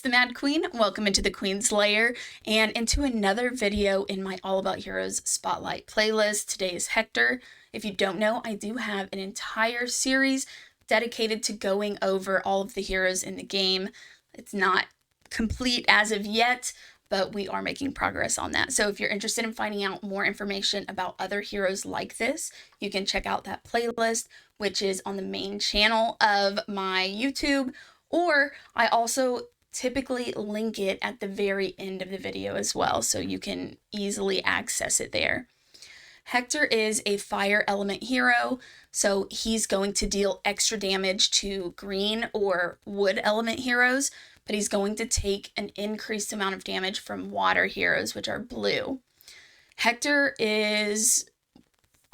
the Mad Queen. Welcome into the Queen's Lair and into another video in my All About Heroes Spotlight playlist. Today is Hector. If you don't know, I do have an entire series dedicated to going over all of the heroes in the game. It's not complete as of yet, but we are making progress on that. So if you're interested in finding out more information about other heroes like this, you can check out that playlist, which is on the main channel of my YouTube, or I also typically link it at the very end of the video as well, so you can easily access it there. Hector is a fire element hero, so he's going to deal extra damage to green or wood element heroes, but he's going to take an increased amount of damage from water heroes, which are blue. Hector is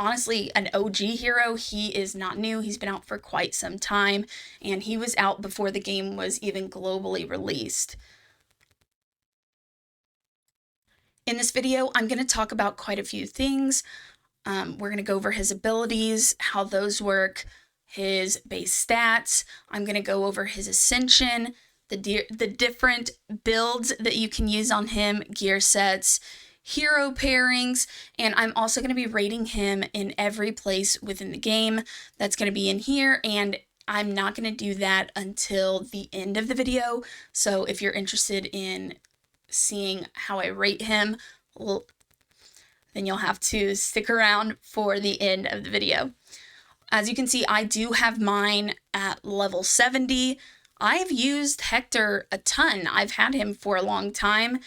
honestly an OG hero. He is not new. He's been out for quite some time, and he was out before the game was even globally released. In this video, I'm going to talk about quite a few things. We're going to go over his abilities, how those work, his base stats. I'm going to go over his ascension, the different builds that you can use on him, gear sets, hero pairings, and I'm also going to be rating him in every place within the game. That's going to be in here, and I'm not going to do that until the end of the video. So if you're interested in seeing how I rate him, well, then you'll have to stick around for the end of the video. As you can see, I do have mine at level 70. I've used Hector a ton. I've had him for a long time,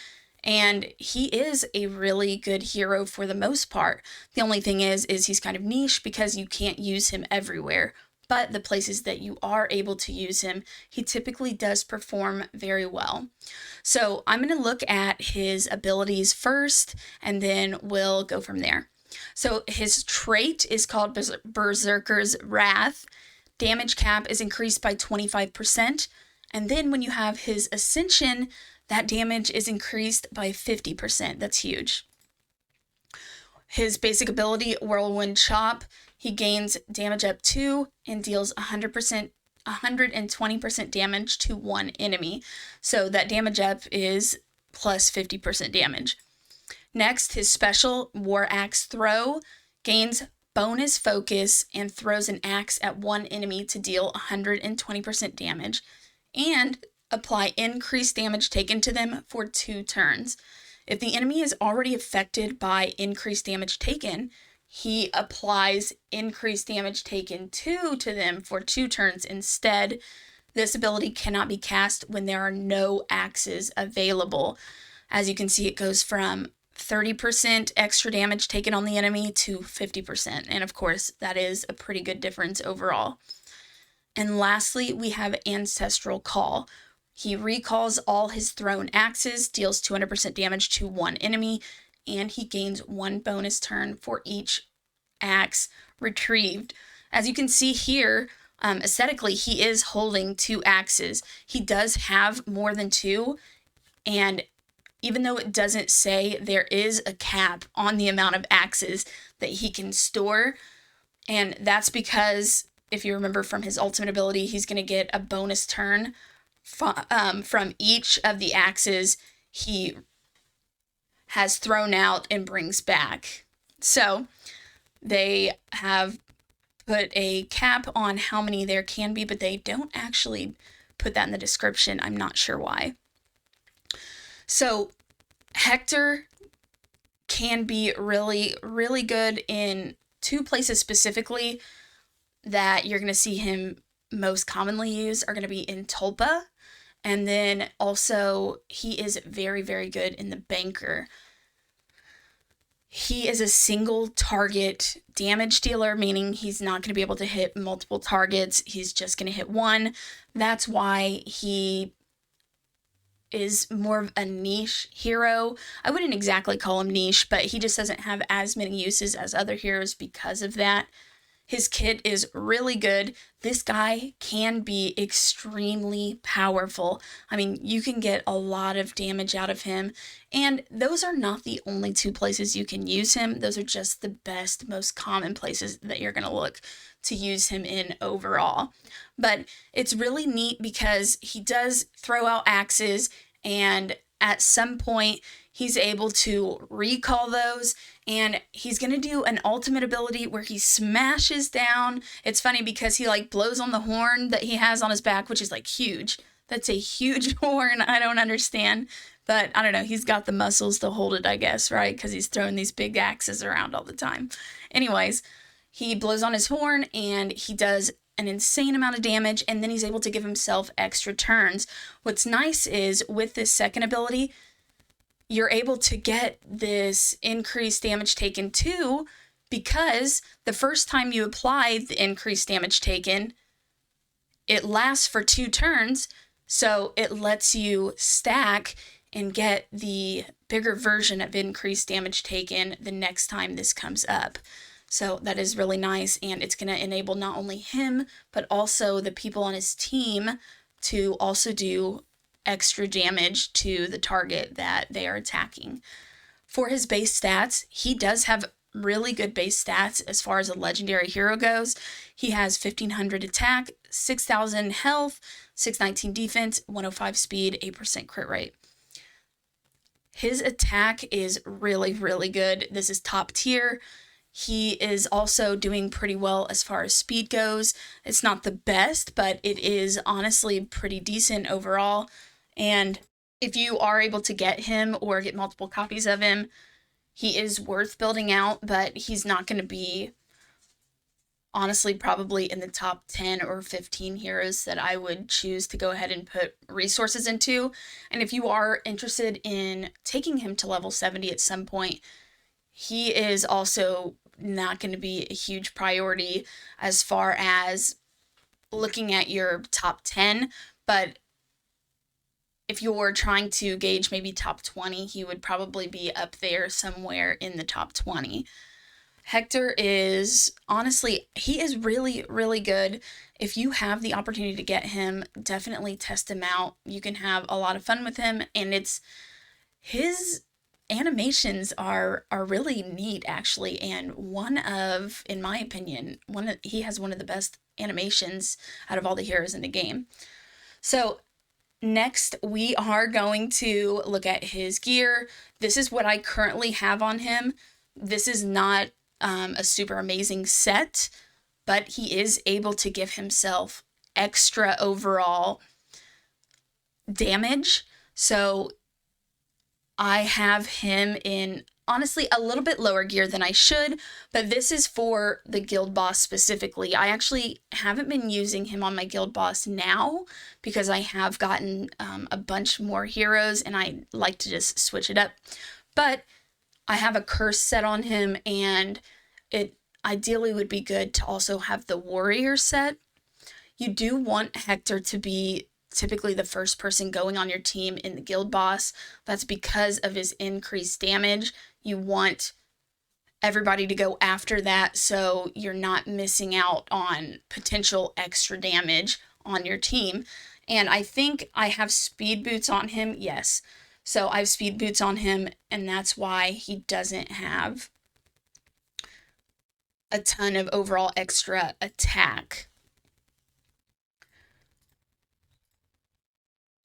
and he is a really good hero for the most part. The only thing is he's kind of niche because you can't use him everywhere. But the places that you are able to use him, he typically does perform very well. So I'm going to look at his abilities first, and then we'll go from there. So his trait is called Berserker's Wrath. Damage cap is increased by 25. And then when you have his ascension, that damage is increased by 50%. That's huge. His basic ability, Whirlwind Chop, he gains damage up 2 and deals 120% damage to one enemy. So that damage up is plus 50% damage. Next, his special, War Axe Throw, gains bonus focus and throws an axe at one enemy to deal 120% damage and apply increased damage taken to them for 2 turns. If the enemy is already affected by increased damage taken, he applies increased damage taken to them for 2 turns instead. This ability cannot be cast when there are no axes available. As you can see, it goes from 30% extra damage taken on the enemy to 50%. And of course, that is a pretty good difference overall. And lastly, we have Ancestral Call. He recalls all his thrown axes, deals 200% damage to one enemy, and he gains 1 bonus turn for each axe retrieved. As you can see here, aesthetically, he is holding 2 axes. He does have more than 2, and even though it doesn't say, there is a cap on the amount of axes that he can store, and that's because, if you remember from his ultimate ability, he's going to get a bonus turn from each of the axes he has thrown out and brings back. So they have put a cap on how many there can be, but they don't actually put that in the description. I'm not sure why. So Hector can be really, really good in 2 places specifically that you're going to see him most commonly used are going to be in Tulpa, and then also he is very, very good in the Banker. He is a single target damage dealer, meaning he's not going to be able to hit multiple targets. He's just going to hit one. That's why he is more of a niche hero. I wouldn't exactly call him niche, but he just doesn't have as many uses as other heroes because of that. His kit is really good. This guy can be extremely powerful. I mean, you can get a lot of damage out of him, and those are not the only two places you can use him. Those are just the best, most common places that you're going to look to use him in overall. But it's really neat because he does throw out axes, and at some point he's able to recall those, and he's going to do an ultimate ability where he smashes down. It's funny because he like blows on the horn that he has on his back, which is like huge. That's a huge horn. I don't understand, but I don't know. He's got the muscles to hold it, I guess, right? Because he's throwing these big axes around all the time. Anyways, he blows on his horn and he does an insane amount of damage, and then he's able to give himself extra turns. What's nice is with this second ability, you're able to get this increased damage taken too, because the first time you apply the increased damage taken, it lasts for 2 turns, so it lets you stack and get the bigger version of increased damage taken the next time this comes up. So that is really nice, and it's going to enable not only him, but also the people on his team to also do extra damage to the target that they are attacking. For his base stats, he does have really good base stats as far as a legendary hero goes. He has 1500 attack, 6000 health, 619 defense, 105 speed, 8% crit rate. His attack is really, really good. This is top tier. He is also doing pretty well as far as speed goes. It's not the best, but it is honestly pretty decent overall. And if you are able to get him or get multiple copies of him, he is worth building out, but he's not going to be, honestly, probably in the top 10 or 15 heroes that I would choose to go ahead and put resources into. And if you are interested in taking him to level 70 at some point, he is also not going to be a huge priority as far as looking at your top 10, but if you're trying to gauge maybe top 20, he would probably be up there somewhere in the top 20. Hector is, honestly, he is really, really good. If you have the opportunity to get him, definitely test him out. You can have a lot of fun with him, and his animations are really neat, actually, and in my opinion, he has one of the best animations out of all the heroes in the game. So next, we are going to look at his gear. This is what I currently have on him. This is not a super amazing set, but he is able to give himself extra overall damage. So I have him in, honestly, a little bit lower gear than I should, but this is for the guild boss specifically. I actually haven't been using him on my guild boss now because I have gotten a bunch more heroes and I like to just switch it up. But I have a curse set on him, and it ideally would be good to also have the warrior set. You do want Hector to be typically the first person going on your team in the guild boss. That's because of his increased damage. You want everybody to go after that so you're not missing out on potential extra damage on your team. And I think I have speed boots on him. Yes. So I have speed boots on him, and that's why he doesn't have a ton of overall extra attack.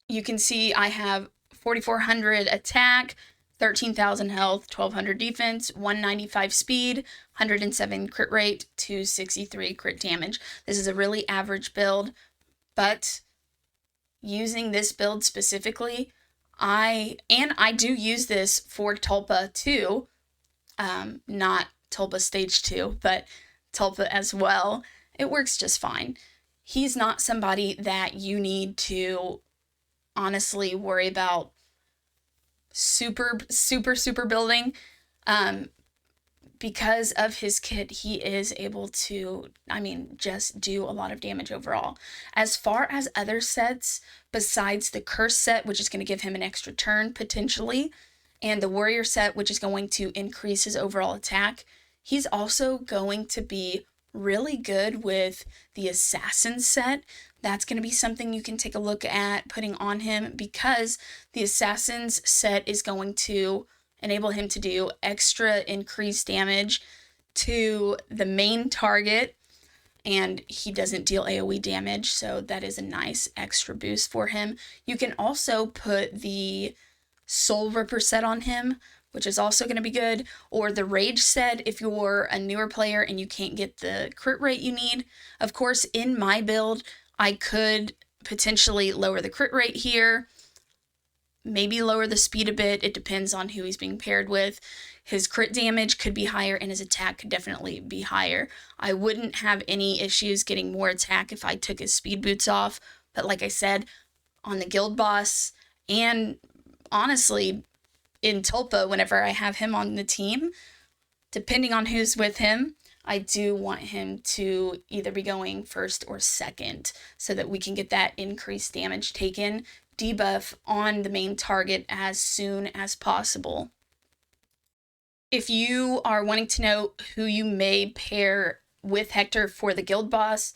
You can see I have 4,400 attack, 13,000 health, 1,200 defense, 195 speed, 107 crit rate, 263 crit damage. This is a really average build, but using this build specifically, I do use this for Tulpa too, not Tulpa Stage 2, but Tulpa as well. It works just fine. He's not somebody that you need to honestly worry about super building. Because of his kit, he is able to, just do a lot of damage overall. As far as other sets, besides the curse set, which is going to give him an extra turn potentially, and the warrior set, which is going to increase his overall attack, he's also going to be really good with the assassin set. That's going to be something you can take a look at putting on him, because the assassin's set is going to enable him to do extra increased damage to the main target, and he doesn't deal AoE damage, so that is a nice extra boost for him. You can also put the Soul Ripper set on him, which is also going to be good, or the Rage set if you're a newer player and you can't get the crit rate you need. Of course, in my build, I could potentially lower the crit rate here, maybe lower the speed a bit. It depends on who he's being paired with. His crit damage could be higher and his attack could definitely be higher. I wouldn't have any issues getting more attack if I took his speed boots off, but like I said, on the guild boss, and honestly in Tulpa, whenever I have him on the team, depending on who's with him, I do want him to either be going first or second so that we can get that increased damage taken debuff on the main target as soon as possible. If you are wanting to know who you may pair with Hector for the guild boss,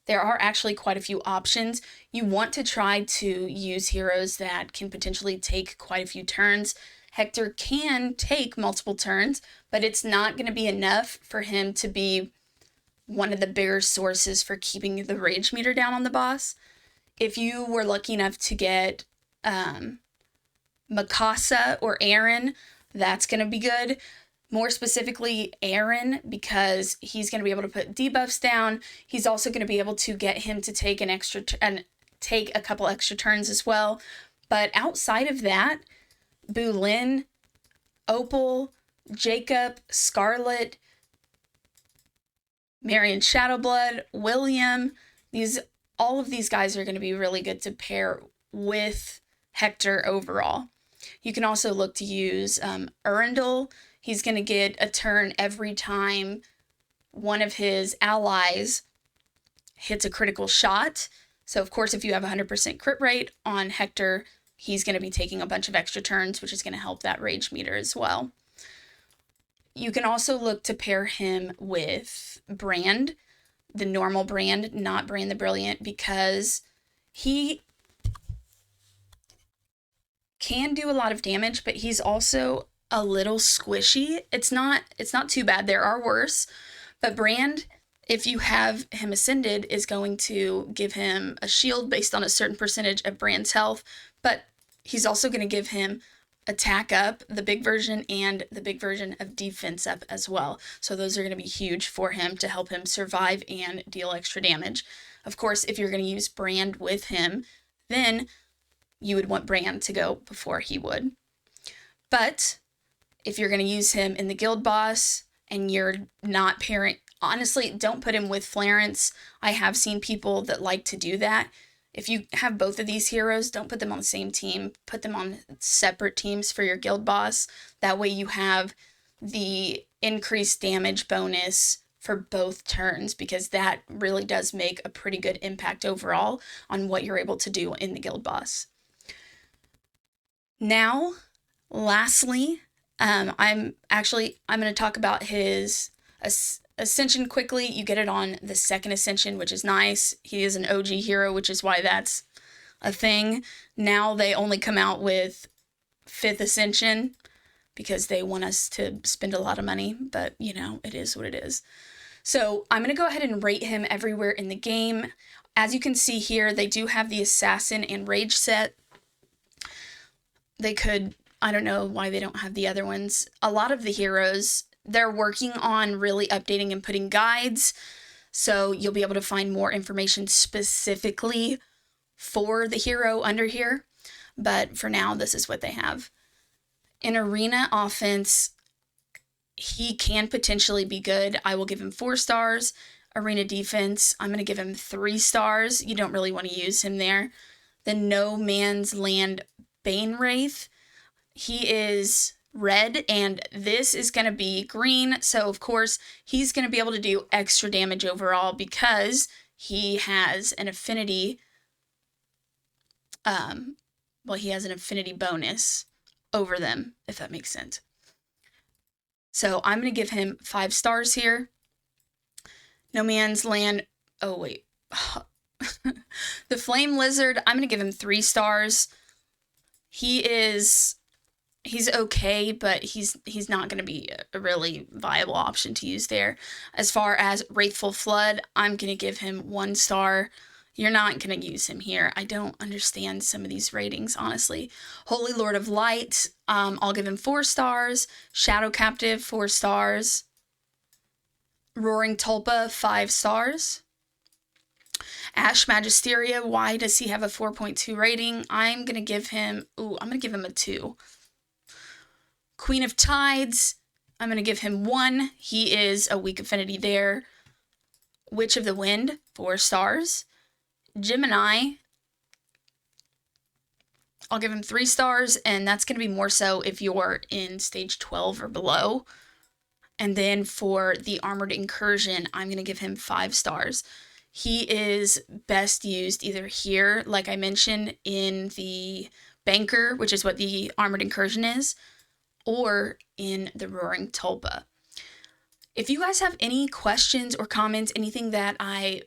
there are actually quite a few options. You want to try to use heroes that can potentially take quite a few turns. Hector can take multiple turns, but it's not going to be enough for him to be one of the bigger sources for keeping the rage meter down on the boss. If you were lucky enough to get Mikasa or Aaron, that's going to be good. More specifically, Aaron, because he's going to be able to put debuffs down. He's also going to be able to get him to take take a couple extra turns as well. But outside of that, Bulin, Opal, Jacob, Scarlet, Marion Shadowblood, William, all of these guys are going to be really good to pair with Hector overall. You can also look to use Urindel. He's going to get a turn every time one of his allies hits a critical shot. So, of course, if you have 100% crit rate on Hector, he's going to be taking a bunch of extra turns, which is going to help that rage meter as well. You can also look to pair him with Brand, the normal Brand, not Brand the Brilliant, because he can do a lot of damage, but he's also a little squishy. It's not too bad. There are worse, but Brand, if you have him ascended, is going to give him a shield based on a certain percentage of Brand's health, but he's also going to give him attack up, the big version, and the big version of defense up as well. So those are going to be huge for him to help him survive and deal extra damage. Of course, if you're going to use Brand with him, then you would want Brand to go before he would. But if you're going to use him in the guild boss and you're not pairing, honestly, don't put him with Florence. I have seen people that like to do that. If you have both of these heroes, don't put them on the same team. Put them on separate teams for your guild boss. That way you have the increased damage bonus for both turns, because that really does make a pretty good impact overall on what you're able to do in the guild boss. Now, lastly, I'm going to talk about his Ascension quickly. You get it on the second Ascension, which is nice. He is an OG hero, which is why that's a thing. Now they only come out with 5th Ascension because they want us to spend a lot of money, but you know, it is what it is. So I'm going to go ahead and rate him everywhere in the game. As you can see here, they do have the Assassin and Rage set. They could, I don't know why they don't have the other ones. A lot of the heroes, they're working on really updating and putting guides, so you'll be able to find more information specifically for the hero under here. But for now, this is what they have. In arena offense, he can potentially be good. I will give him 4 stars. Arena defense, I'm going to give him 3 stars. You don't really want to use him there. The No Man's Land Bane Wraith, he is red and this is going to be green, so of course he's going to be able to do extra damage overall because he has an affinity he has an affinity bonus over them, if that makes sense. So I'm going to give him 5 stars here. No Man's Land. Oh, wait. The Flame Lizard, I'm going to give him 3 stars. He's okay, but he's not going to be a really viable option to use there. As far as Wrathful Flood, I'm going to give him 1 star. You're not going to use him here. I don't understand some of these ratings, honestly. Holy Lord of Light, I'll give him 4 stars. Shadow Captive, 4 stars. Roaring Tulpa, 5 stars. Ash Magisteria, why does he have a 4.2 rating? I'm going to give him a 2. Queen of Tides, I'm going to give him 1. He is a weak affinity there. Witch of the Wind, 4 stars. Gemini, I'll give him 3 stars, and that's going to be more so if you're in stage 12 or below. And then for the Armored Incursion, I'm going to give him 5 stars. He is best used either here, like I mentioned, in the Banker, which is what the Armored Incursion is, or in the Roaring Tulpa. If you guys have any questions or comments, anything that I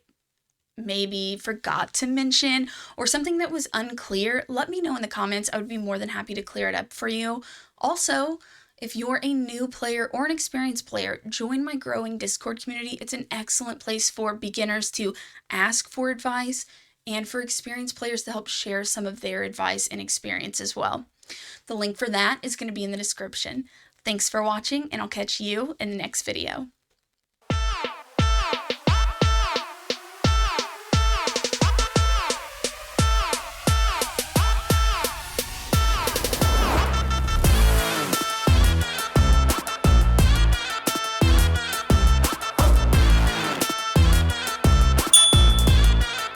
maybe forgot to mention or something that was unclear, let me know in the comments. I would be more than happy to clear it up for you. Also, if you're a new player or an experienced player, join my growing Discord community. It's an excellent place for beginners to ask for advice and for experienced players to help share some of their advice and experience as well. The link for that is going to be in the description. Thanks for watching, and I'll catch you in the next video.